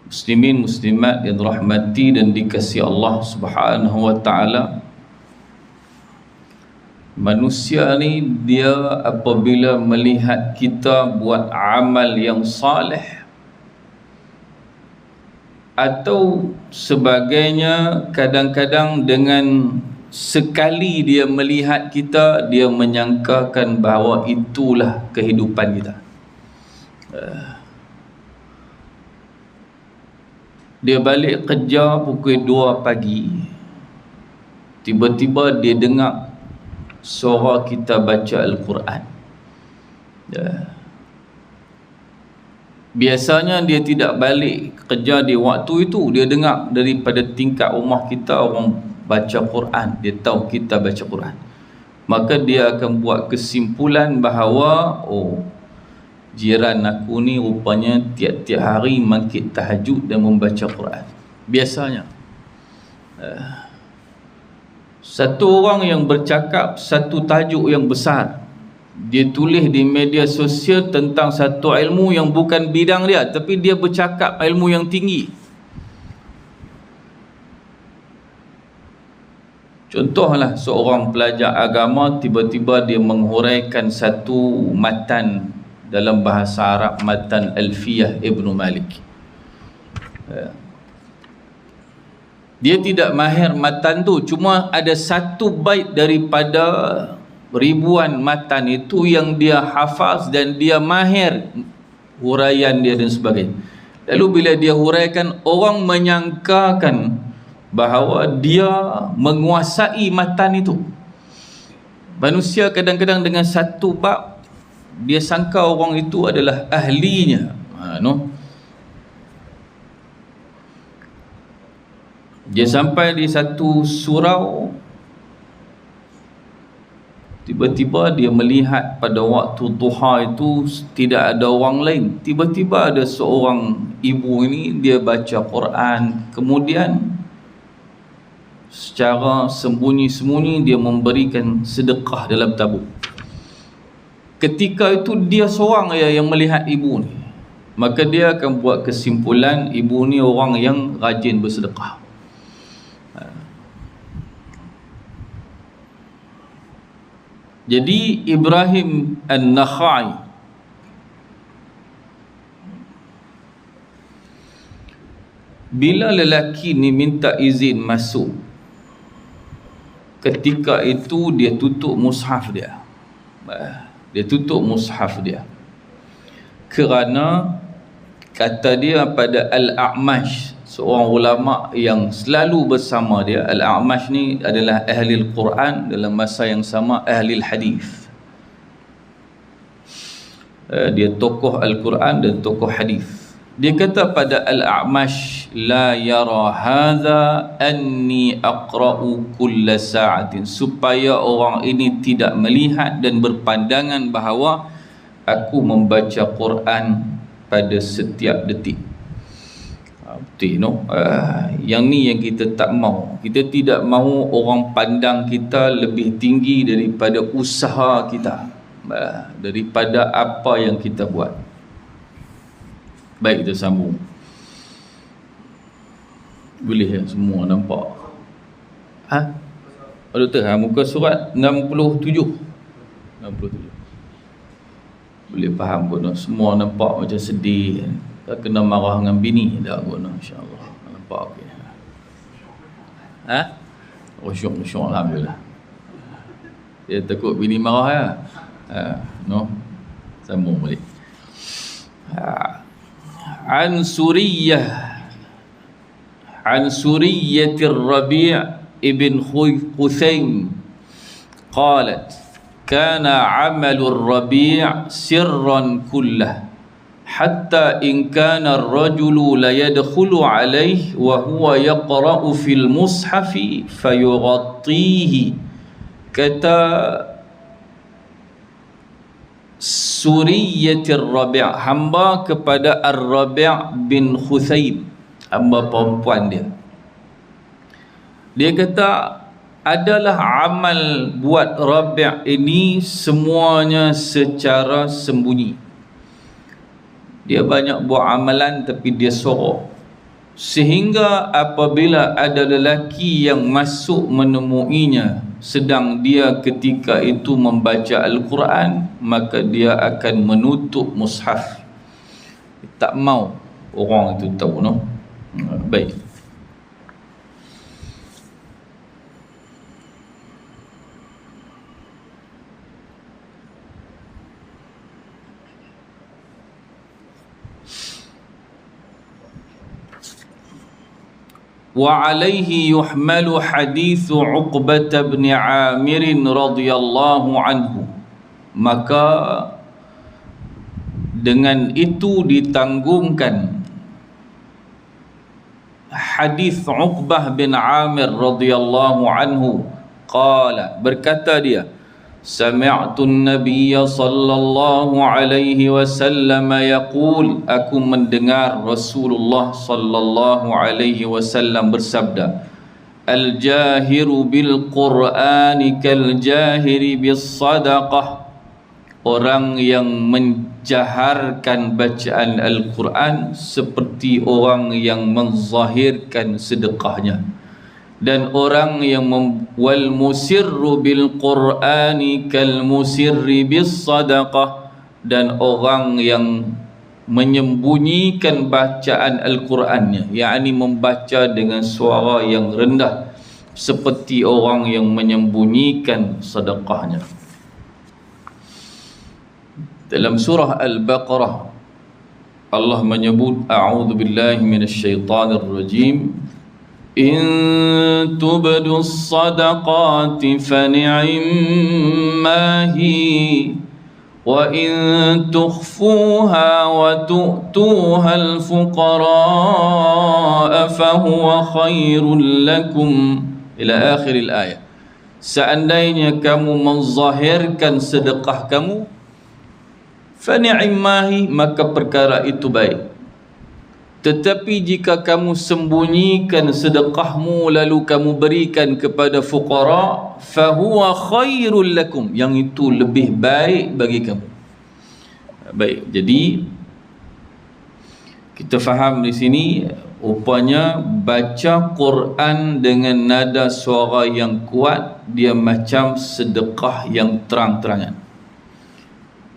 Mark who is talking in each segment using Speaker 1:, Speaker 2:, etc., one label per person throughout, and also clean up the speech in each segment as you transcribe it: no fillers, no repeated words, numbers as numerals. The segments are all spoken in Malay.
Speaker 1: Muslimin muslimat yang dirahmati dan dikasihi Allah Subhanahu wa taala, manusia ni dia apabila melihat kita buat amal yang saleh atau sebagainya, kadang-kadang dengan sekali dia melihat kita, dia menyangkakan bahawa itulah kehidupan kita. Dia balik kerja pukul 2 pagi, tiba-tiba dia dengar suara kita baca Al-Quran. Biasanya dia tidak balik kerja di waktu itu, dia dengar daripada tingkat rumah kita orang baca Quran, dia tahu kita baca Quran, maka dia akan buat kesimpulan bahawa jiran aku ni rupanya tiap-tiap hari mangkit tahajud dan membaca Quran. Biasanya satu orang yang bercakap satu tajuk yang besar, dia tulis di media sosial tentang satu ilmu yang bukan bidang dia, tapi dia bercakap ilmu yang tinggi. Contohlah seorang pelajar agama tiba-tiba dia menghuraikan satu matan dalam bahasa Arab, matan Alfiyah Ibn Malik. Dia tidak mahir matan tu, cuma ada satu bait daripada ribuan matan itu yang dia hafaz dan dia mahir huraian dia dan sebagainya. Lalu bila dia huraikan, orang menyangkakan bahawa dia menguasai matan itu. Manusia kadang-kadang dengan satu bab dia sangka orang itu adalah ahlinya. Dia sampai di satu surau, tiba-tiba dia melihat pada waktu duha itu tidak ada orang lain. Tiba-tiba ada seorang ibu ini, dia baca Quran, kemudian secara sembunyi-sembunyi dia memberikan sedekah dalam tabung. Ketika itu dia seorang yang melihat ibu ni, maka dia akan buat kesimpulan ibu ni orang yang rajin bersedekah. Jadi Ibrahim An-Nakhai bila lelaki ni minta izin masuk, ketika itu dia tutup mushaf dia. Dia tutup mushaf dia kerana kata dia pada Al-A'mash, seorang ulama yang selalu bersama dia. Al-A'mash ni adalah ahli Al-Quran, dalam masa yang sama ahli Hadis. Dia tokoh Al-Quran dan tokoh hadis. Dia kata pada Al-A'mash, la yara hadha anni aqra'u kulla sa'atin, supaya orang ini tidak melihat dan berpandangan bahawa aku membaca Quran pada setiap detik. Betul, no? Yang ni yang kita tak mau. Kita tidak mau orang pandang kita lebih tinggi daripada usaha kita, daripada apa yang kita buat. Baik, kita sambung. Boleh ya semua nampak? Doktor, muka surat 67. Boleh faham pun, semua nampak macam sedih. Tak kena marah dengan bini dah pun, insya-Allah. Nampak okey. Syuk alhamdulillah. Dia takut bini marah ya. No. Sambung balik. An Suriyyah Rabi' ibn Khusaym qalat kana 'amalu Rabi' sirran kullah hatta in kana ar-rajulu la yadkhulu alayhi wa huwa yaqra'u fil mushafi fayughattihi. Kata Suriyatir Rabi', hamba kepada Ar-Rabi' bin Khusaym, hamba perempuan dia. Dia kata adalah amal buat Rabi' ini semuanya secara sembunyi. Dia banyak buat amalan tapi dia sorok. sehingga apabila ada lelaki yang masuk menemuinya sedang dia ketika itu membaca Al-Quran, maka dia akan menutup mushaf. Tak mau orang itu tahu, no? Baik. وعليه يحمل حديث عقبة بن عامر رضي الله عنه. Maka dengan itu ditanggungkan hadis Uqbah bin Amir radhiyallahu anhu. Qala, berkata dia, sami'tu an-nabiy sallallahu alaihi wasallam yaqul, aku mendengar Rasulullah sallallahu alaihi wasallam bersabda, al-jahiru bil Qur'ani kal jahiri bis sadaqah. Orang yang menjaharkan bacaan Al-Quran seperti orang yang menzahirkan sedekahnya. Dan orang yang wal musirru bil Qur'ani kal musirri bis sadaqah. Dan orang yang menyembunyikan bacaan Al-Qurannya, yakni membaca dengan suara yang rendah, seperti orang yang menyembunyikan sedekahnya. Dalam surah Al-Baqarah Allah menyebut, a'udzu billahi minasyaitonir rajim, in tubdus sadaqati fa ni'ma hi wa in tukhfuha wa tu'tuha al-fuqara fa huwa khairul lakum, ila akhir al-ayat. Seandainya kamu menzahirkan sedekah kamu, fa ni'mahi, maka perkara itu baik. Tetapi jika kamu sembunyikan sedekahmu lalu kamu berikan kepada fuqara, fa huwa khairul lakum, yang itu lebih baik bagi kamu. Baik, jadi kita faham di sini rupanya baca Quran dengan nada suara yang kuat dia macam sedekah yang terang-terangan.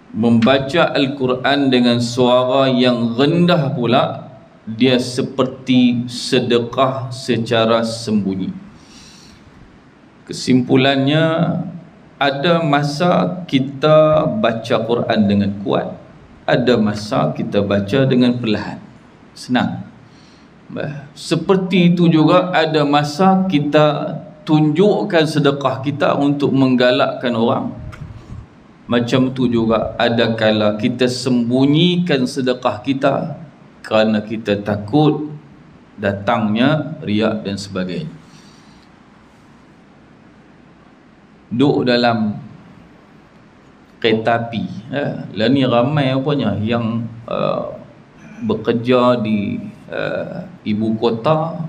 Speaker 1: Membaca Al-Quran dengan suara yang rendah pula dia seperti sedekah secara sembunyi. Kesimpulannya, ada masa kita baca Quran dengan kuat, ada masa kita baca dengan perlahan, senang. Seperti itu juga ada masa kita tunjukkan sedekah kita untuk menggalakkan orang. Macam tu juga ada kala kita sembunyikan sedekah kita kerana kita takut datangnya riak dan sebagainya. Duduk dalam kereta api, lah ni ramai apanya yang bekerja di ibu kota,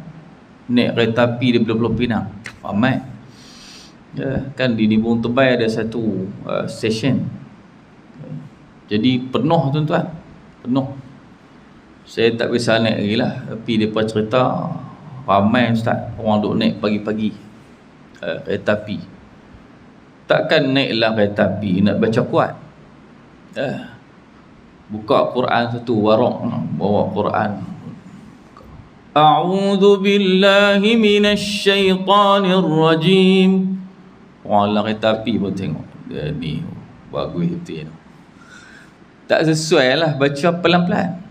Speaker 1: naik kereta api di Pulau Pinang, ramai. Kan di Nibung Tebai ada satu stesen, jadi penuh tuan-tuan, penuh. Saya tak bisa naik lagi lah, tapi mereka cerita ramai ustaz, orang duk naik pagi-pagi kereta api. Takkan naiklah kereta api nak baca kuat, buka Quran satu warok, bawa Quran, a'udzu billahi minasyaitonir rajim. Orang dalam kereta api pun tengok dia ni bagus betul ni. Tak sesuai lah, baca pelan-pelan,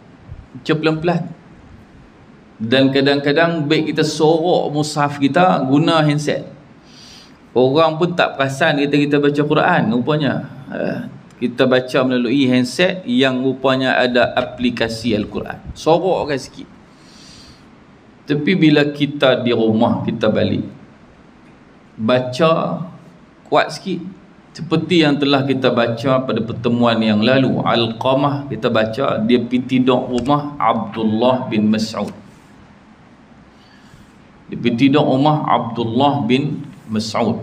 Speaker 1: baca pelan-pelan. Dan kadang-kadang baik kita sorok mushaf kita guna handset, orang pun tak perasan kita baca Quran. Rupanya kita baca melalui handset yang rupanya ada aplikasi Al-Quran, sorokkan sikit. Tapi bila kita di rumah, kita balik baca kuat sikit, seperti yang telah kita baca pada pertemuan yang lalu. Al-Qamah kita baca, dia pergi tidur rumah Abdullah bin Mas'ud. Dia pergi tidur rumah Abdullah bin Mas'ud.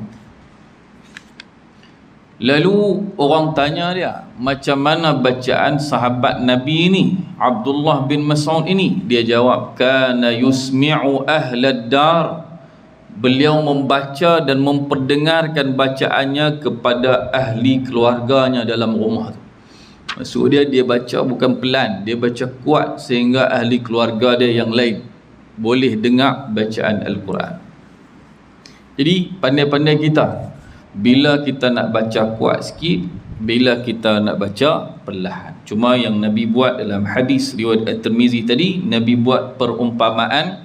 Speaker 1: Lalu orang tanya dia, macam mana bacaan sahabat Nabi ini, Abdullah bin Mas'ud ini? Dia jawab, kana yusmi'u ahlad dar. Beliau membaca dan memperdengarkan bacaannya kepada ahli keluarganya dalam rumah tu. Maksud dia baca bukan pelan, dia baca kuat sehingga ahli keluarga dia yang lain boleh dengar bacaan Al-Quran. Jadi pandai-pandai kita, bila kita nak baca kuat sikit, bila kita nak baca perlahan. Cuma yang Nabi buat dalam hadis riwayat At-Tirmizi tadi, Nabi buat perumpamaan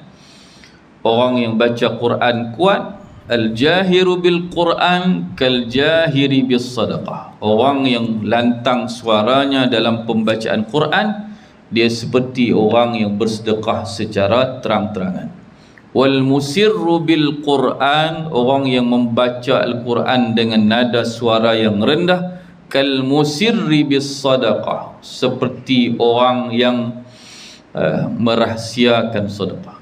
Speaker 1: orang yang baca Quran kuat, al-jahiru bil Quran kal jahiri bis sadaqah. Orang yang lantang suaranya dalam pembacaan Quran, dia seperti orang yang bersedekah secara terang-terangan. Wal musirru bil Quran, orang yang membaca Al-Quran dengan nada suara yang rendah, kal musirri bis sadaqah, seperti orang yang merahsiakan sedekah.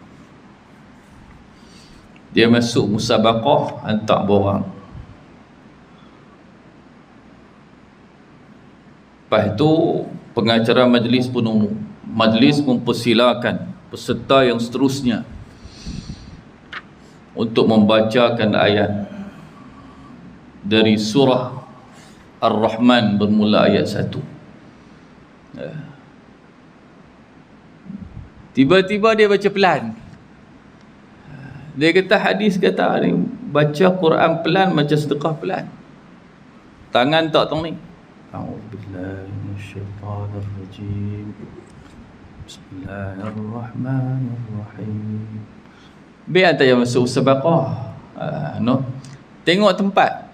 Speaker 1: Dia masuk musabaqah hantar borang. Lepas itu pengacara majlis pun umum, majlis mempersilakan peserta yang seterusnya untuk membacakan ayat dari surah Ar-Rahman bermula ayat 1. Tiba-tiba dia baca pelan. Dia kata hadis kata ni, baca Quran pelan macam sedekah pelan. Tangan tak tong ni. A'udzubillahi minasyaitanirrajim. Bismillahirrahmanirrahim. Biar tak masuk sabaqah. Tengok tempat.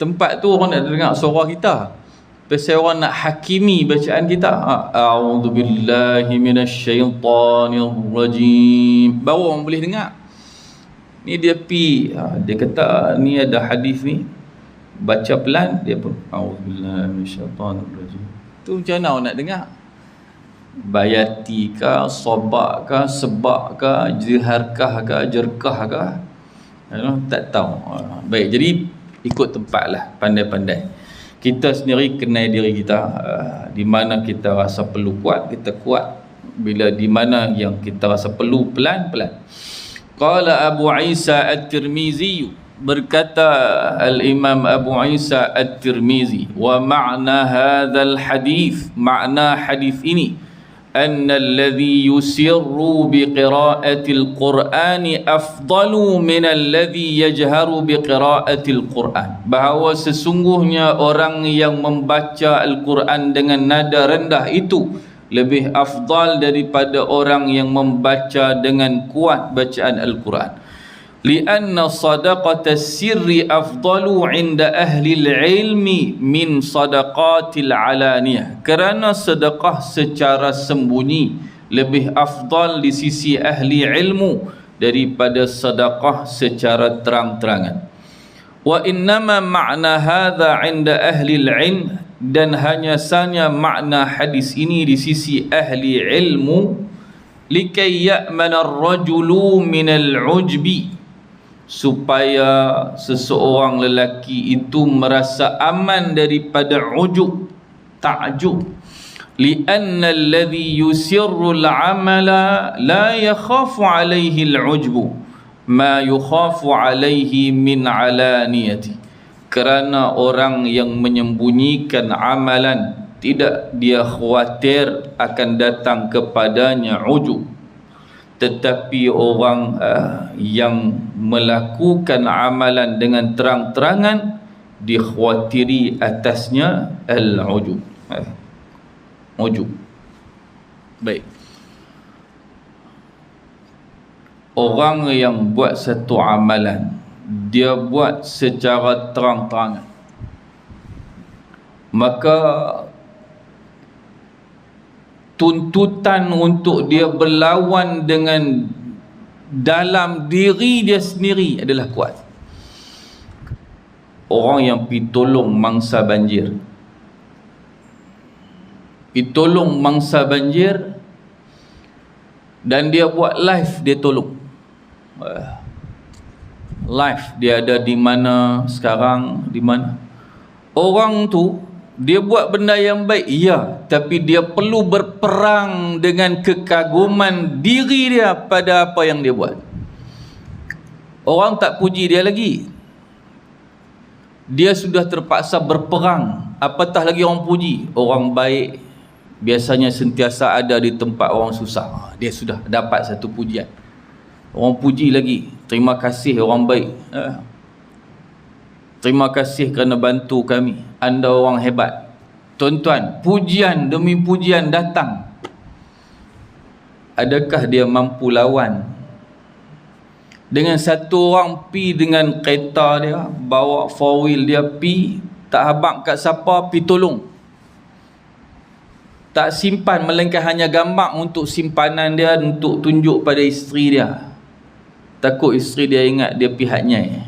Speaker 1: Tempat tu orang nak dengar suara kita. Pasal orang nak hakimi bacaan kita. A'udzubillahi minasyaitanirrajim. Baru orang boleh dengar. Ni dia dia kata ni ada hadis ni, baca pelan, dia pun a'udzubillahi minasyaitanirrajim. Tu macam mana orang nak dengar? Bayati kah, sabak kah, sebak kah, jiharkah kah, jerkah kah? Tak tahu. Baik, jadi ikut tempatlah, pandai-pandai. Kita sendiri kenal diri kita, di mana kita rasa perlu kuat, kita kuat. Bila di mana yang kita rasa perlu pelan, pelan. Qala Abu Isa At-Tirmizi, berkata Al-Imam Abu Isa At-Tirmizi, wa ma'na hadzal hadith, makna hadith ini, anna alladhi yusirru biqira'atil Qur'ani afdalu min alladhi yajharu biqira'atil Qur'an. Bahawa sesungguhnya orang yang membaca Al-Quran dengan nada rendah itu lebih afdal daripada orang yang membaca dengan kuat bacaan Al-Quran. Lianna sadaqata sirri afdalu inda ahli ilmi min sadaqatil alaniyah. Kerana sedekah secara sembunyi lebih afdal di sisi ahli ilmu daripada sedekah secara terang-terangan. Wa innama ma'na hadha inda ahli ilm, dan hanya sahaja makna hadis ini di sisi ahli ilmu, likai ya'mana ar-rajulu min al-ujbi, supaya seseorang lelaki itu merasa aman daripada ujub, ta'jub. Lianna alladhi yusirru al-amala la yakhafu alayhi al-ujbu ma yukhafu alayhi min alaniyati. Kerana orang yang menyembunyikan amalan, tidak dia khawatir akan datang kepadanya ujub. Tetapi orang yang melakukan amalan dengan terang-terangan, dikhawatiri atasnya al-ujub. Ujub. Baik. Orang yang buat satu amalan, dia buat secara terang-terangan, maka tuntutan untuk dia berlawan dengan dalam diri dia sendiri adalah kuat. Orang yang pergi tolong mangsa banjir, pergi tolong mangsa banjir, dan dia buat live, dia tolong live, dia ada di mana sekarang, di mana orang tu dia buat benda yang baik, ya, tapi dia perlu berperang dengan kekaguman diri dia pada apa yang dia buat. Orang tak puji dia lagi, dia sudah terpaksa berperang, apatah lagi orang puji. Orang baik biasanya sentiasa ada di tempat orang susah, dia sudah dapat satu pujian, orang puji lagi, terima kasih orang baik, terima kasih kerana bantu kami, anda orang hebat. Tuan-tuan, pujian demi pujian datang. Adakah dia mampu lawan dengan satu orang pi dengan kereta dia, bawa 4-wheel dia pi, tak habaq kat siapa, pi tolong, tak simpan, melainkan hanya gambar untuk simpanan dia, untuk tunjuk pada isteri dia, takut isteri dia ingat dia pihaknya,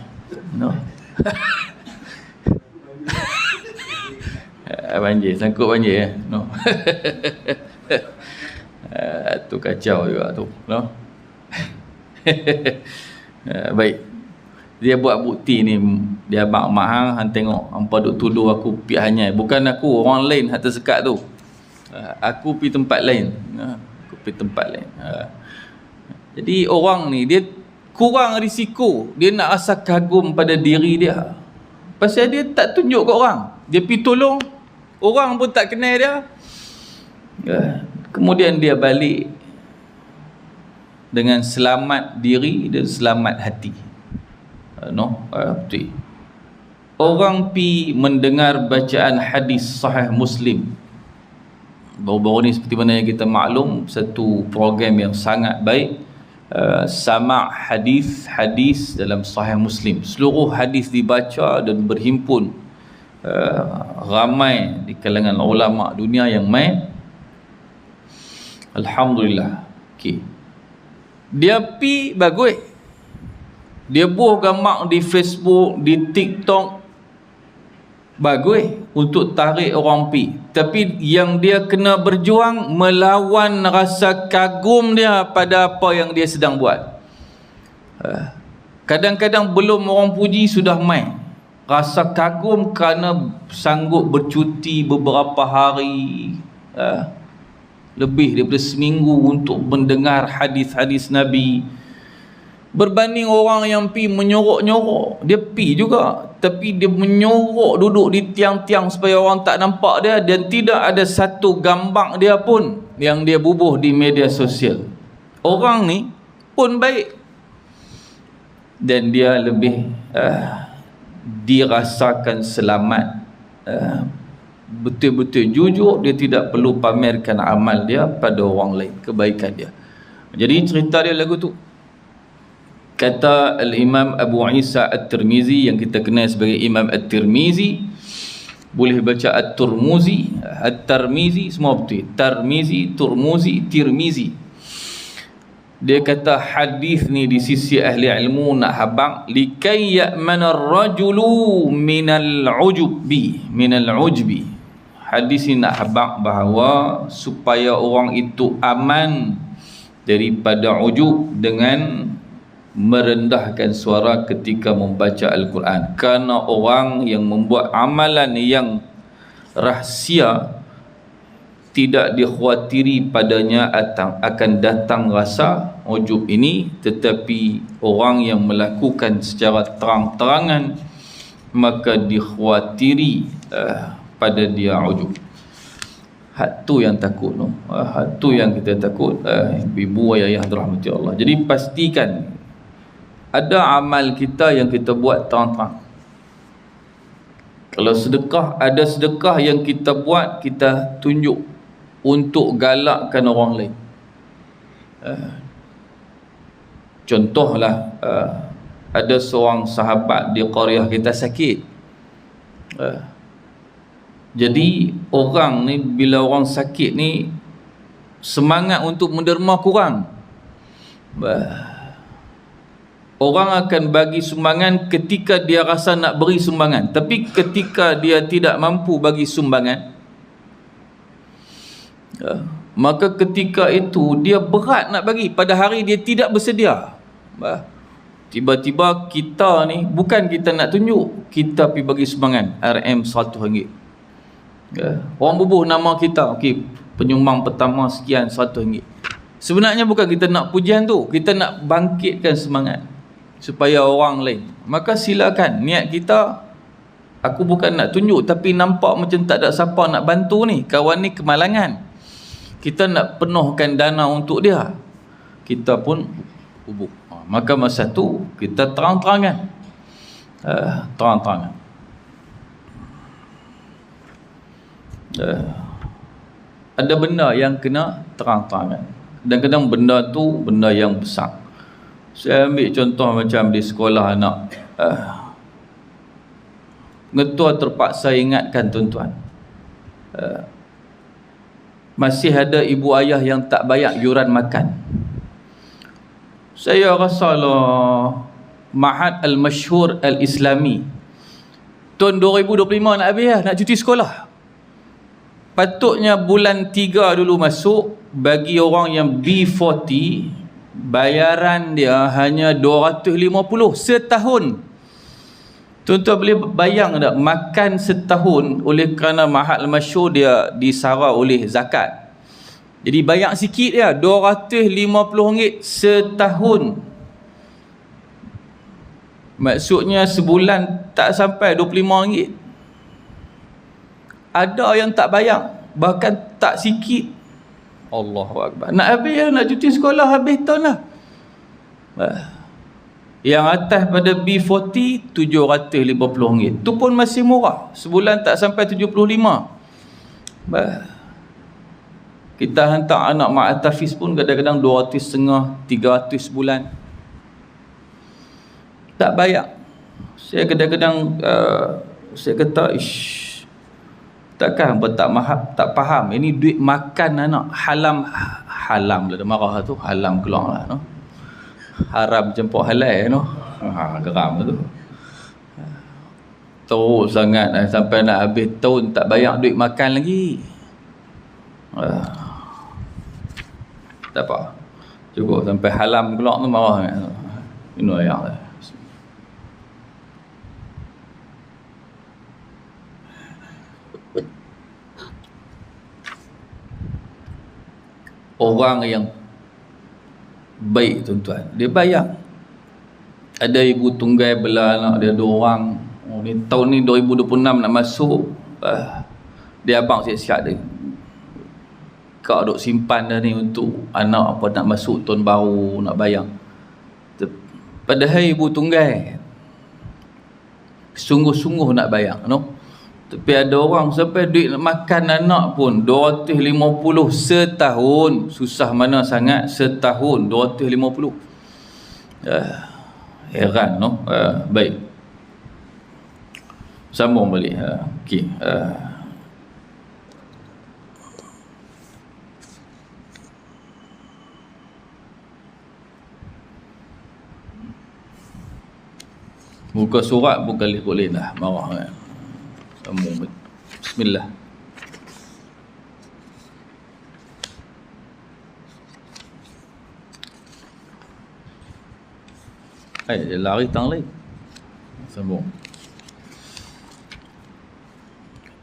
Speaker 1: no? Banjir, sangkut banjir, no? Tu kacau juga tu, no? Baik, dia buat bukti ni, dia abang mak hang tengok hampa duk tuduh aku pihaknya, bukan aku, orang lain hak tersekat tu, aku pergi tempat lain, aku pergi tempat lain. Jadi orang ni dia kurang risiko, dia nak rasa kagum pada diri dia, pasal dia tak tunjuk kat orang, dia pergi tolong, orang pun tak kenal dia, kemudian dia balik dengan selamat diri dan selamat hati, no? Betul. Orang pi mendengar bacaan hadis sahih Muslim. Baru-baru ni seperti mana yang kita maklum, satu program yang sangat baik, sama' hadis dalam sahih Muslim. Seluruh hadis dibaca dan berhimpun, ramai di kalangan ulama dunia yang main. Alhamdulillah. Okey, dia pi bagus, dia buah gambar di Facebook, di TikTok, bagus untuk tarik orang pi. Tapi yang dia kena berjuang melawan rasa kagum dia pada apa yang dia sedang buat. Kadang-kadang belum orang puji sudah main rasa kagum kerana sanggup bercuti beberapa hari, lebih daripada seminggu untuk mendengar hadis-hadis Nabi, berbanding orang yang pi menyorok-nyorok. Dia pi juga, tapi dia menyorok, duduk di tiang-tiang supaya orang tak nampak dia, dan tidak ada satu gambar dia pun yang dia bubuh di media sosial. Orang ni pun baik, dan dia lebih dirasakan selamat, betul-betul jujur, dia tidak perlu pamerkan amal dia pada orang lain, kebaikan dia. Jadi cerita dia lagu tu, kata Al-Imam Abu Isa At-Tirmizi, yang kita kenal sebagai Imam At-Tirmizi, boleh baca At-Turmuzi, At-Tirmizi, semua betul, Tirmizi, Turmuzi, Tirmizi. Dia kata hadis ni di sisi ahli ilmu nak habaq likai ya'mana ar-rajulu minal ujbi, hadis ni nak habaq bahawa supaya orang itu aman daripada ujub dengan merendahkan suara ketika membaca Al-Quran. Kerana orang yang membuat amalan yang rahsia, tidak dikhawatiri padanya akan datang rasa ujub ini, tetapi orang yang melakukan secara terang-terangan maka dikhawatiri pada dia ujub. Hak tu yang takut, no? Hak tu yang kita takut, ibu ayah dirahmati Allah. Jadi pastikan ada amal kita yang kita buat terang-terang. Kalau sedekah, ada sedekah yang kita buat, kita tunjuk untuk galakkan orang lain. Contohlah, ada seorang sahabat di qaryah kita sakit. Jadi orang ni, bila orang sakit ni, semangat untuk menderma kurang. Orang akan bagi sumbangan ketika dia rasa nak beri sumbangan, tapi ketika dia tidak mampu bagi sumbangan, maka ketika itu dia berat nak bagi, pada hari dia tidak bersedia. Tiba-tiba kita ni, bukan kita nak tunjuk, kita pergi bagi sumbangan RM RM100. Orang bubuh nama kita, okey, penyumbang pertama sekian RM100. Sebenarnya bukan kita nak pujian tu, kita nak bangkitkan semangat supaya orang lain. Maka silakan, niat kita, aku bukan nak tunjuk, tapi nampak macam tak ada siapa nak bantu ni, kawan ni kemalangan, kita nak penuhkan dana untuk dia, kita pun hubung. Maka masa tu kita terang-terangan, terang-terangan. Ada benda yang kena terang-terangan, dan kadang benda tu benda yang besar. Saya ambil contoh macam di sekolah anak, Ngetua terpaksa ingatkan tuan-tuan, masih ada ibu ayah yang tak bayar yuran makan. Saya rasa lah Ma'had Al-Masyhur Al-Islami tahun 2025 nak habis lah, nak cuti sekolah. Patutnya bulan 3 dulu masuk, bagi orang yang B40 bayaran dia hanya 250 setahun. Tuan-tuan boleh bayang tak, makan setahun oleh kerana Ma'had Al-Masyhur dia disara oleh zakat. Jadi bayar sikit dia, RM250 setahun. Maksudnya sebulan tak sampai RM25. Ada yang tak bayar, bahkan tak sikit. Allahu Akbar. Nak habis, nak cuti sekolah habis tahun lah. Yang atas pada B40 RM750. Tu pun masih murah, sebulan tak sampai RM75. Kita hantar anak mak Tafiz pun kadang-kadang 250, 300 sebulan. Tak bayar. Saya kadang-kadang saya kata, takkan apa tak faham, ini duit makan anak, halam lah, dia marah tu, halam keluar lah, no? Haram jemput halal, no? Geram tu. Teruk sangat, sampai nak habis tahun tak bayar duit makan lagi. Tak apa, cukup sampai halam keluar tu marah. Ini ayat lah. Orang yang baik tuan-tuan, dia bayar. Ada ibu tunggai bela anak dia 2 orang. Ni tahun ni 2026 nak masuk, dia abang siap-siap dia, kau duk simpan dah ni untuk anak apa nak masuk tahun baru nak bayar. Padahal ibu tunggai sungguh-sungguh nak bayar, no? Tapi ada orang sampai duit nak makan anak pun 250 setahun. Susah mana sangat setahun 250. Heran, no? Baik, sambung balik. Okey. Buka surat pun kali boleh dah, marah kan. Sambung. Bismillah. Dia lari tang lain. Sambung.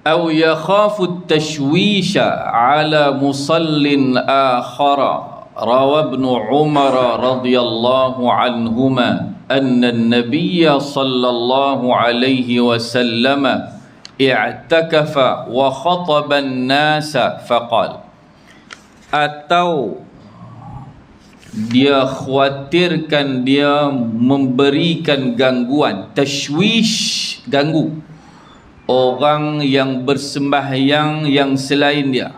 Speaker 1: Aw yakhafu at-tashwisha ala musallin akhara. Rawa Ibn Umar radhiyallahu anhuma أن النبي صلى الله عليه وسلم اعتكف وخطب الناس فقال, atau dia khawatirkan, dia memberikan gangguan, tashwish, ganggu orang yang bersembahyang yang selain dia.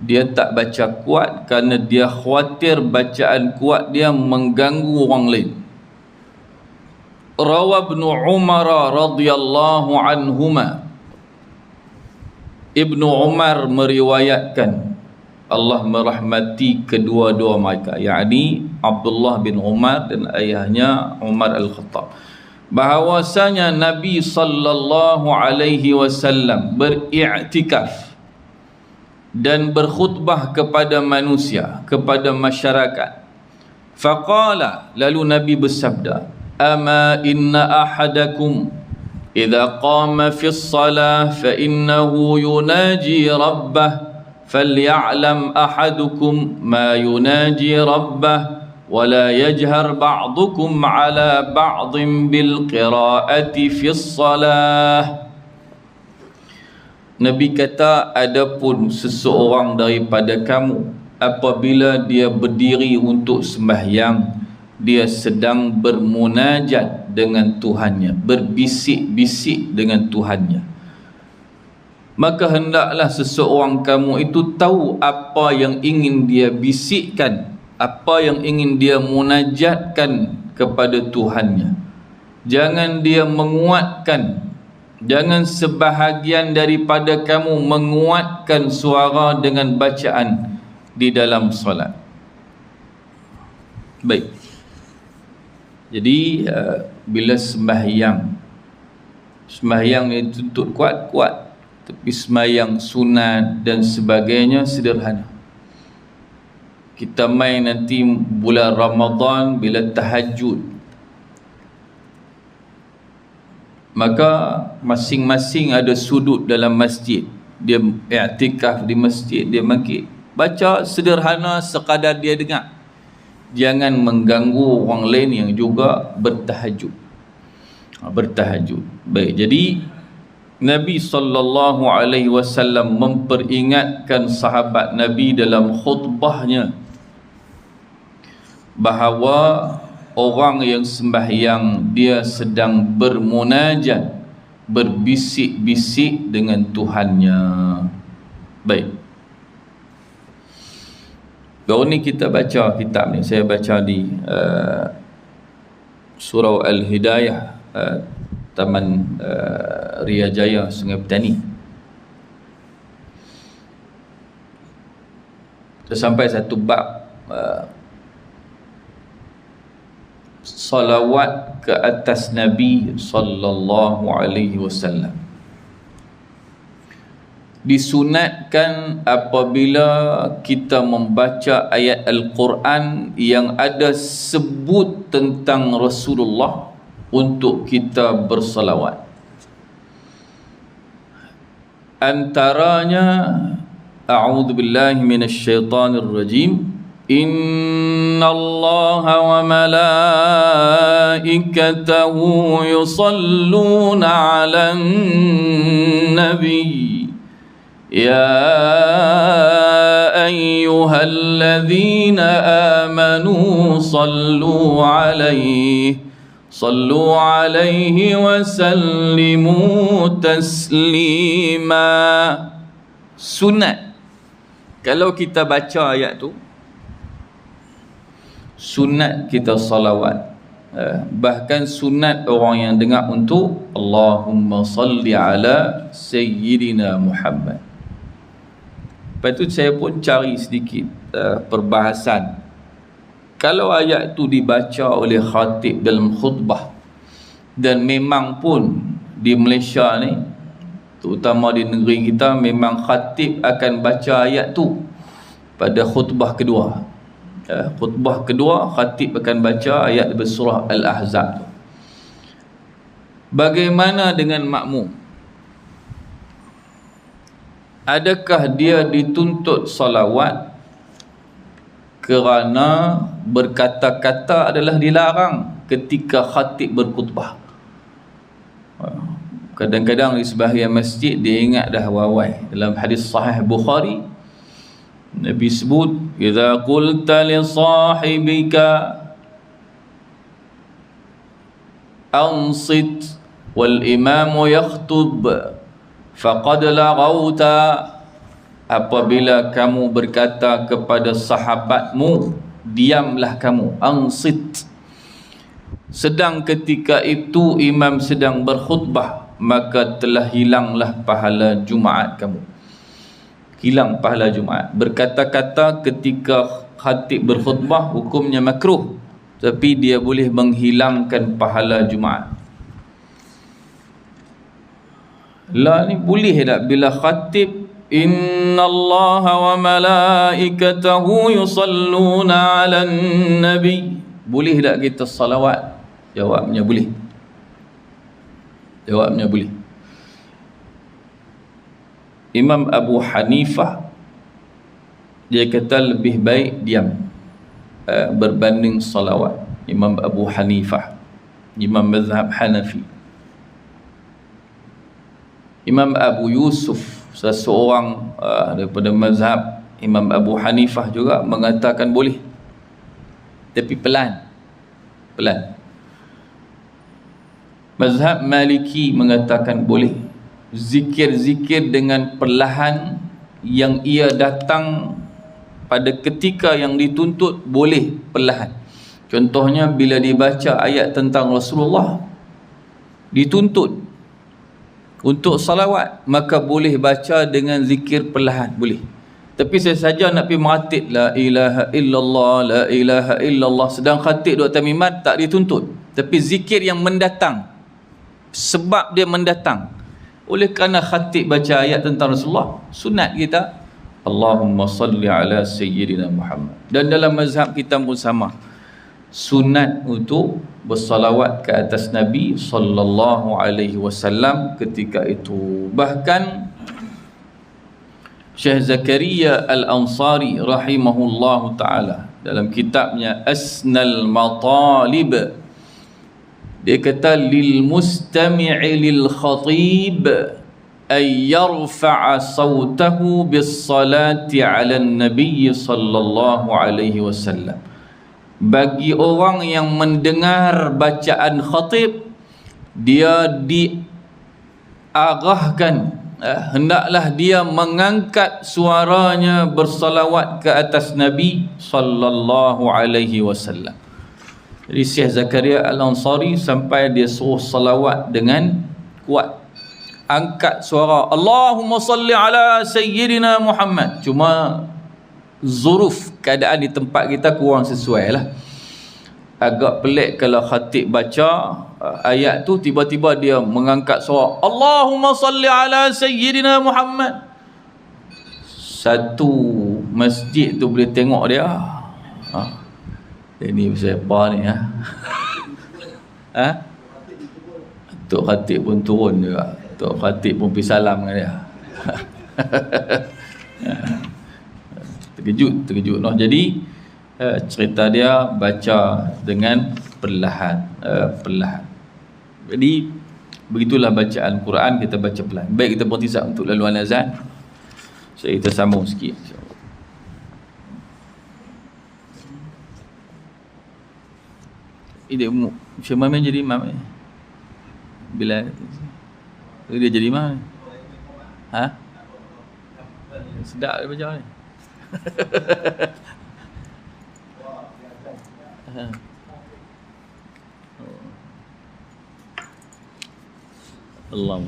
Speaker 1: Dia tak baca kuat kerana dia khawatir bacaan kuat dia mengganggu orang lain. Rawa Ibn Umar radhiyallahu anhuma, Ibnu Umar meriwayatkan, Allah merahmati kedua-dua mereka, yakni Abdullah bin Umar dan ayahnya Umar Al-Khattab, bahawasanya Nabi sallallahu alaihi wasallam beriktikaf dan berkhutbah kepada manusia, kepada masyarakat, Faqala, lalu Nabi bersabda, ama inna ahadakum idza qama fi shalah fa innahu yunaji rabbah falya'lam ahadukum ma yunaji rabbah wala yajhar ba'dukum ala ba'din bil qira'ati fi shalah. Nabi kata, adapun seseorang daripada kamu apabila dia berdiri untuk sembahyang, dia sedang bermunajat dengan Tuhannya, berbisik-bisik dengan Tuhannya, maka hendaklah seseorang kamu itu tahu apa yang ingin dia bisikkan, apa yang ingin dia munajatkan kepada Tuhannya. Jangan dia menguatkan, jangan sebahagian daripada kamu menguatkan suara dengan bacaan di dalam solat. Baik. Jadi bila sembahyang ni tuntut kuat-kuat, tapi sembahyang sunat dan sebagainya sederhana. Kita main nanti bulan Ramadan bila tahajud, maka masing-masing ada sudut dalam masjid, dia i'tikaf di masjid, dia bangkit baca sederhana sekadar dia dengar, jangan mengganggu orang lain yang juga bertahajud. Baik, jadi Nabi SAW memperingatkan sahabat Nabi dalam khutbahnya bahawa orang yang sembahyang dia sedang bermunajat, berbisik-bisik dengan Tuhannya. Baik, baru ni kita baca kitab ni, saya baca di Surau Al-Hidayah, Taman Ria Jaya, Sungai Petani. Sampai satu bab salawat ke atas Nabi sallallahu alaihi wasallam. Disunatkan apabila kita membaca ayat Al-Quran yang ada sebut tentang Rasulullah untuk kita bersalawat. Antaranya, a'udzu billahi minasyaitonir rajim, innallaha wa malaikatahu yusalluna 'alan nabiy يا أيها الذين آمنوا صلوا عليه وسلموا تسليما. Sunat, kalau kita baca ayat tu, sunat kita salawat. Bahkan sunat orang yang dengar untuk Allahumma salli ala Sayyidina Muhammad. Lepas tu saya pun cari sedikit perbahasan. Kalau ayat tu dibaca oleh khatib dalam khutbah, dan memang pun di Malaysia ni, terutama di negeri kita, memang khatib akan baca ayat tu pada khutbah kedua. Khutbah kedua khatib akan baca ayat bersurah Al-Ahzab tu. Bagaimana dengan makmum? Adakah dia dituntut salawat kerana berkata-kata adalah dilarang ketika khatib berkhutbah? Kadang-kadang di sebahagian masjid dia ingat dah wawai. Dalam hadis sahih Bukhari, Nabi sebut, idza qulta li sahibika ansit wal imamu yakhtub faqad laghauta. Apabila kamu berkata kepada sahabatmu, diamlah kamu, ansit, sedang ketika itu imam sedang berkhutbah, maka telah hilanglah pahala Jumaat kamu. Hilang pahala Jumaat. Berkata-kata ketika khatib berkhutbah hukumnya makruh, tapi dia boleh menghilangkan pahala Jumaat. Lah ni boleh tak bila khatib innallaha wa malaikatahu yusalluna 'alan nabi. Boleh tak kita salawat? Jawabnya boleh. Jawabnya boleh. Imam Abu Hanifah dia kata lebih baik diam berbanding salawat. Imam Abu Hanifah, Imam mazhab Hanafi. Imam Abu Yusuf, seseorang daripada mazhab Imam Abu Hanifah juga mengatakan boleh, tapi pelan. Mazhab Maliki mengatakan boleh. Zikir-zikir dengan perlahan yang ia datang pada ketika yang dituntut boleh perlahan. Contohnya bila dibaca ayat tentang Rasulullah dituntut untuk salawat, maka boleh baca dengan zikir perlahan, boleh. Tapi saya saja nak pergi meratib la ilaha illallah, la ilaha illallah, sedang khatib dua tamimat, tak dituntut. Tapi zikir yang mendatang, sebab dia mendatang, oleh kerana khatib baca ayat tentang Rasulullah, sunat kita Allahumma salli ala sayyidina Muhammad. Dan dalam mazhab kita pun sama, sunat untuk bersalawat ke atas Nabi sallallahu alaihi wasallam ketika itu. Bahkan Syekh Zakaria Al-Ansari rahimahullahu taala dalam kitabnya Asnal Matalib, dia kata lil mustami'i lil khatib ay yarfa'a sawtahu bis salati 'ala an-nabiy sallallahu alaihi wasallam. Bagi orang yang mendengar bacaan khatib, dia diarahkan, hendaklah dia mengangkat suaranya bersalawat ke atas Nabi sallallahu alaihi wasallam. Jadi Syekh Zakaria Al-Ansari sampai dia suruh salawat dengan kuat, angkat suara Allahumma salli ala sayyidina Muhammad. Cuma zuruf, keadaan di tempat kita kurang sesuai lah. Agak pelik kalau khatib baca ayat tu tiba-tiba dia mengangkat suara Allahumma salli ala sayyidina Muhammad. Satu masjid tu boleh tengok dia, ini siapa ni Tok Khatib pun turun juga, Tok Khatib pun pergi salam dengan dia. Terkejut noh. Jadi cerita dia baca dengan perlahan. Jadi begitulah bacaan Quran, kita baca perlahan. Baik, kita berhenti sekejap untuk laluan azan. So kita sambung sikit insya-Allah. Ini Syekh Mamin jadi imam bila dia jadi imam. Sedap dia baca ni. Allah.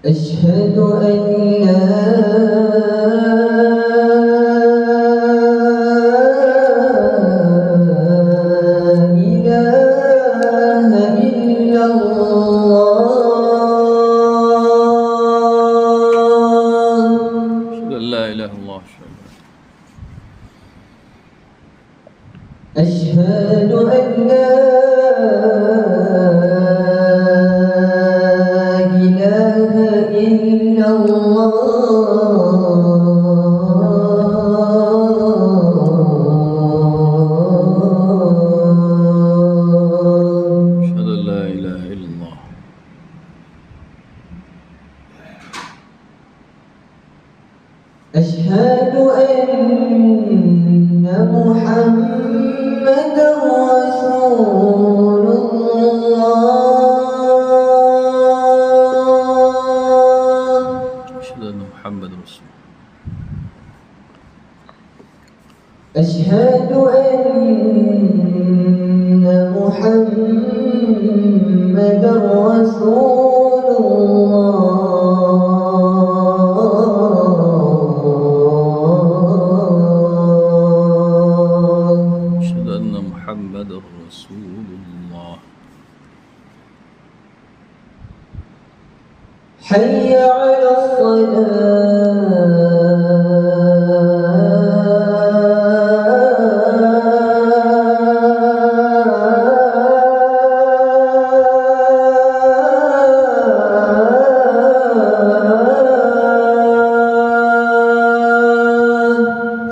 Speaker 2: أشهد أن لا إله إلا الله
Speaker 1: لا إله إلا الله.
Speaker 2: أشهد أن لا إله إلا
Speaker 1: أشهد أن لا إله إلا الله.
Speaker 2: أشهد أن محمدا رسول الله.
Speaker 1: أشهد أن محمد رسول الله.
Speaker 2: أشهد أن محمدا رسول الله.
Speaker 1: أشهد أن محمد رسول الله.
Speaker 2: حي على الصلاة.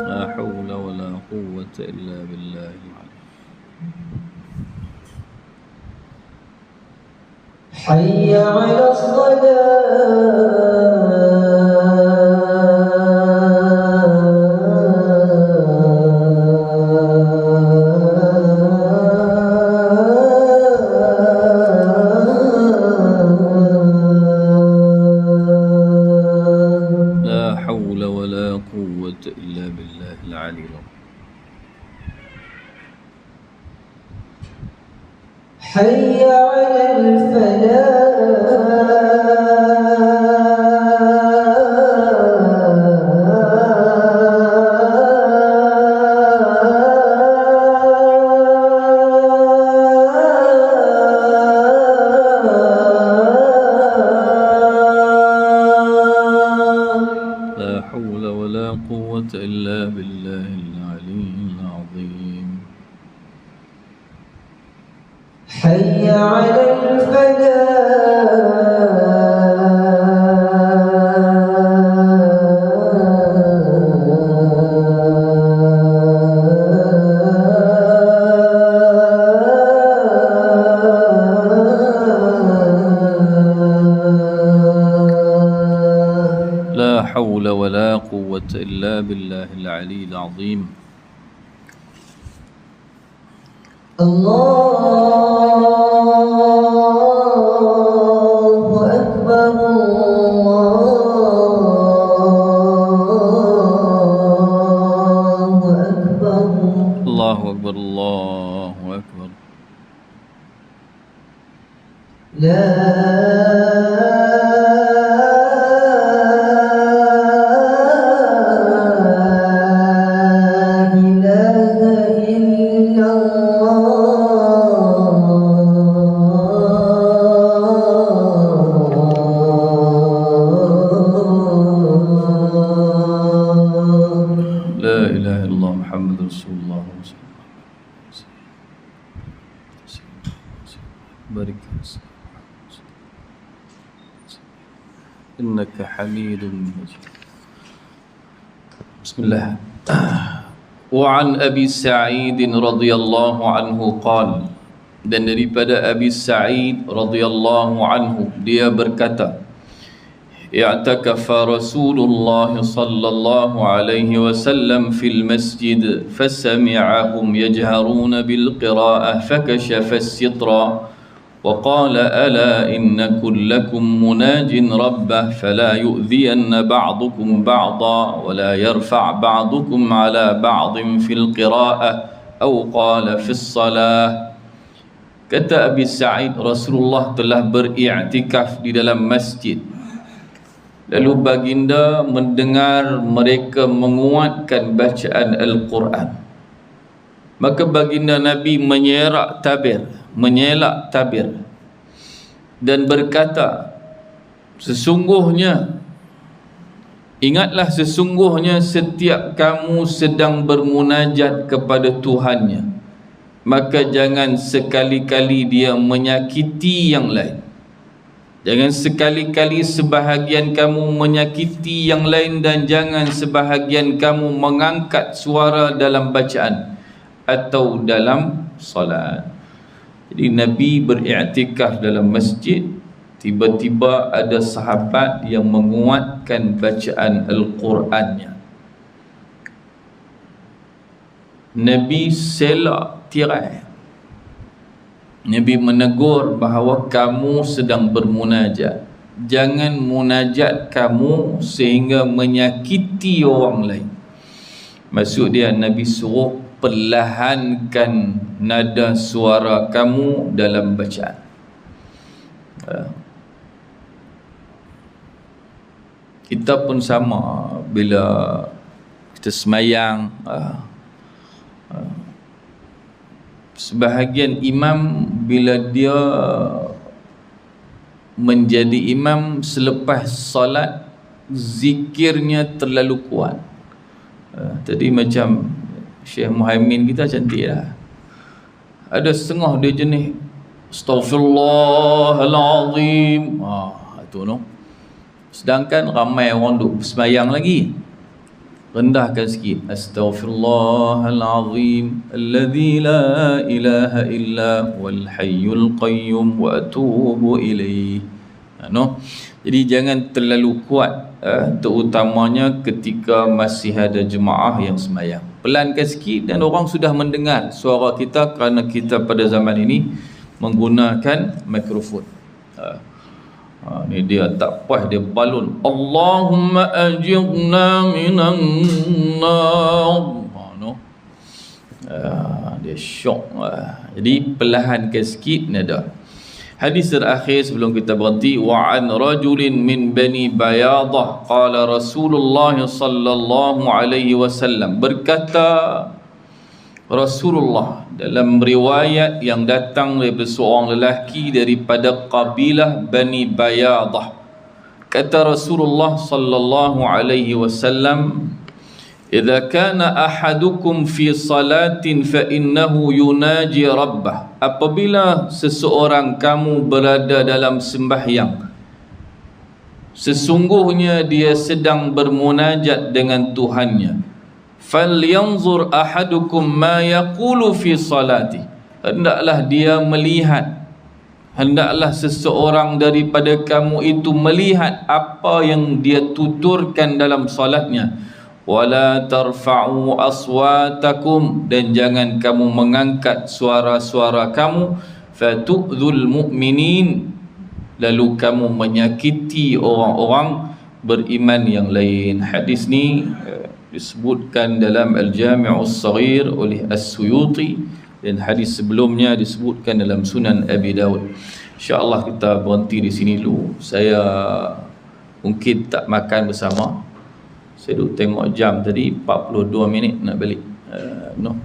Speaker 1: لا حول ولا قوة إلا بالله العلي.
Speaker 2: حي على الصلاة.
Speaker 1: لا حول ولا قوة إلا بالله العلي العظيم.
Speaker 2: حي على الفلاح.
Speaker 1: لا حول ولا قوة إلا بالله العلي العظيم.
Speaker 2: حي على الفلاح.
Speaker 1: لا حول ولا قوة إلا بالله العلي العظيم.
Speaker 2: الله أكبر الله أكبر.
Speaker 1: الله أكبر الله أكبر.
Speaker 2: لا إله إلا الله.
Speaker 1: لا إله إلا الله محمد رسول الله صلى الله عليه وسلم. بارك إنك حميد مجيد. بسم الله. وعن أبي سعيد رضي الله عنه قال, dan daripada Abi Sa'id radhiyallahu anhu dia berkata, i'takafa Rasulullah sallallahu alaihi wasallam fil masjid fasami'ahum yajharuna bil qira'ah fakashafa as-sitra وقال ألا إن كلكم مناج ربه فلا يؤذين بعضكم بعضا ولا يرفع بعضكم على بعض في القراءة أو قال في الصلاة. Kata Abi Sa'id, Rasulullah telah beriktikaf di dalam masjid. Lalu baginda mendengar mereka menguatkan bacaan Al-Quran. Maka baginda Nabi menyelak tabir dan berkata, ingatlah sesungguhnya setiap kamu sedang bermunajat kepada Tuhannya, maka jangan sekali-kali dia menyakiti yang lain. Jangan sekali-kali sebahagian kamu menyakiti yang lain, dan jangan sebahagian kamu mengangkat suara dalam bacaan atau dalam solat. Jadi Nabi beriktikaf dalam masjid, tiba-tiba ada sahabat yang menguatkan bacaan Al-Qurannya. Nabi selak tirai. Nabi menegur bahawa kamu sedang bermunajat. Jangan munajat kamu sehingga menyakiti orang lain. Maksud dia, Nabi suruh perlahankan nada suara kamu dalam bacaan. Kita pun sama bila kita semayang, sebahagian imam bila dia menjadi imam selepas solat, zikirnya terlalu kuat. Tadi macam Syekh Muhaimin kita cantik lah. Ada setengah dia jenis Astaghfirullahalazim, itu no. Sedangkan ramai orang duk semayang lagi, rendahkan sikit. Astaghfirullahalazim alladzi la ilaha illa wal hayyul qayyum wa atubu ilaih. No. Jadi jangan terlalu kuat, terutamanya ketika masih ada jemaah yang semayang. Pelankan sikit dan orang sudah mendengar suara kita, kerana kita pada zaman ini menggunakan mikrofon. Ni dia tak puas, dia balun Allahumma ajirna minan nar, no? Dia syok. Jadi perlahankan sikit nada. Hadis terakhir sebelum kita berhenti, wa an rajulin min bani bayadah qala Rasulullah sallallahu alaihi wasallam, berkata Rasulullah dalam riwayat yang datang daripada seorang lelaki daripada kabilah Bani Bayadah. Kata Rasulullah sallallahu alaihi wasallam, "Idza kana ahadukum fi salatin fa innahu yunaji rabbah." Apabila seseorang kamu berada dalam sembahyang, sesungguhnya dia sedang bermunajat dengan Tuhannya. "Falyanzur ahadukum ma yaqulu fi salati." Hendaklah dia melihat, hendaklah seseorang daripada kamu itu melihat apa yang dia tuturkan dalam salatnya. "Wala tarfa'u aswatakum." Dan jangan kamu mengangkat suara-suara kamu. "Fatu'dzul mu'minin." Lalu kamu menyakiti orang-orang beriman yang lain. Hadis ni disebutkan dalam Al-Jami'us Saghir oleh As-Suyuti, dan hadis sebelumnya disebutkan dalam Sunan Abi Dawud. InsyaAllah kita berhenti di sini dulu. Saya mungkin tak makan bersama. Saya duk tengok jam tadi 42 minit nak balik. No.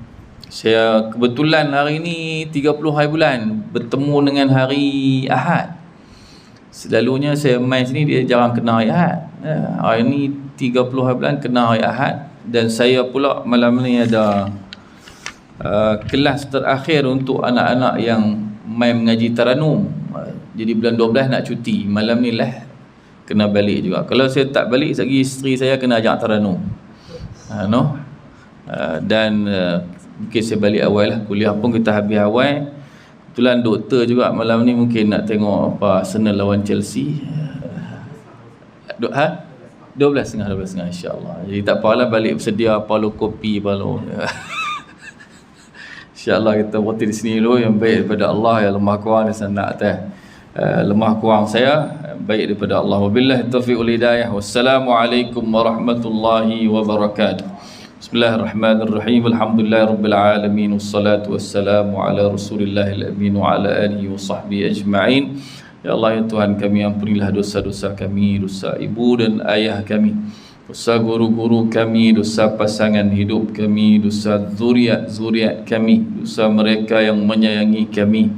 Speaker 1: Saya kebetulan hari ni 30 hari bulan bertemu dengan hari Ahad. Selalunya saya main sini dia jarang kena hari Ahad. Hari ni 30 hari bulan kena hari Ahad, dan saya pula malam ni ada kelas terakhir untuk anak-anak yang main mengaji Taranum. Jadi bulan 12 nak cuti. Malam ni lah kena balik juga. Kalau saya tak balik, lagi isteri saya kena ajak Taranum. No. Dan mungkin saya balik awal lah. Kuliah pun kita habis awal. Kebetulan doktor juga malam ni mungkin nak tengok apa Arsenal lawan Chelsea. 12.30 insya-Allah. Jadi tak apalah, balik bersedia palo kopi palo. InsyaAllah kita berhenti di sini dulu. Yang baik daripada Allah, yang lemah kurang di sana atas. Lemah kurang saya, baik daripada Allah. Wabillahi taufiq wal hidayah. Wassalamualaikum warahmatullahi wabarakatuh. Bismillahirrahmanirrahim. Alhamdulillahirabbil alamin, wassalatu wassalamu ala Rasulillahil amin wa ala alihi wa sahbihi ajma'in. Ya Allah, ya Tuhan kami, ampunilah dosa-dosa kami, dosa ibu dan ayah kami, dosa guru-guru kami, dosa pasangan hidup kami, dosa zuriat kami, dosa mereka yang menyayangi kami,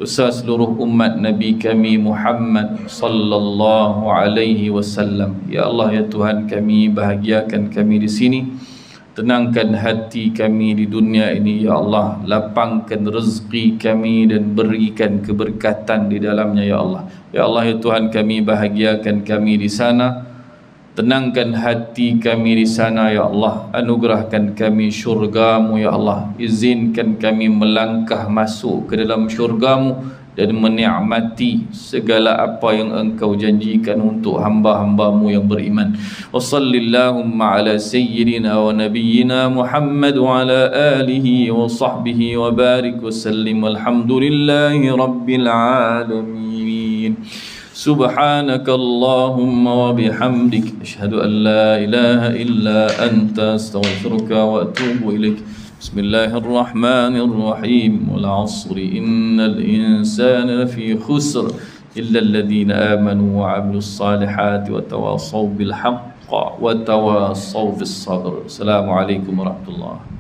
Speaker 1: dosa seluruh umat Nabi kami Muhammad sallallahu alaihi wasallam. Ya Allah, ya Tuhan kami, bahagiakan kami di sini, tenangkan hati kami di dunia ini ya Allah, lapangkan rezeki kami dan berikan keberkatan di dalamnya ya Allah. Ya Allah ya Tuhan kami, bahagiakan kami di sana, tenangkan hati kami di sana ya Allah, anugerahkan kami syurga-Mu ya Allah, izinkan kami melangkah masuk ke dalam syurga-Mu dan menikmati segala apa yang Engkau janjikan untuk hamba-hamba-Mu yang beriman. Wa sallallahumma ala sayyidina wa nabiyyina Muhammad wa ala alihi wa sahbihi wa barik wa sallim, walhamdulillahi rabbil alamin. Subhanaka Allahumma wa bihamdik, asyhadu an la ilaha illa anta, astaghfiruka wa atubu ilaik. Bismillahirrahmanirrahim. Wal 'asri innal insana lafi khusr illa alladhina amanu wa 'amilus salihati wa tawassaw bil haqqi wa tawassaw bis sabr. Assalamualaikum warahmatullahi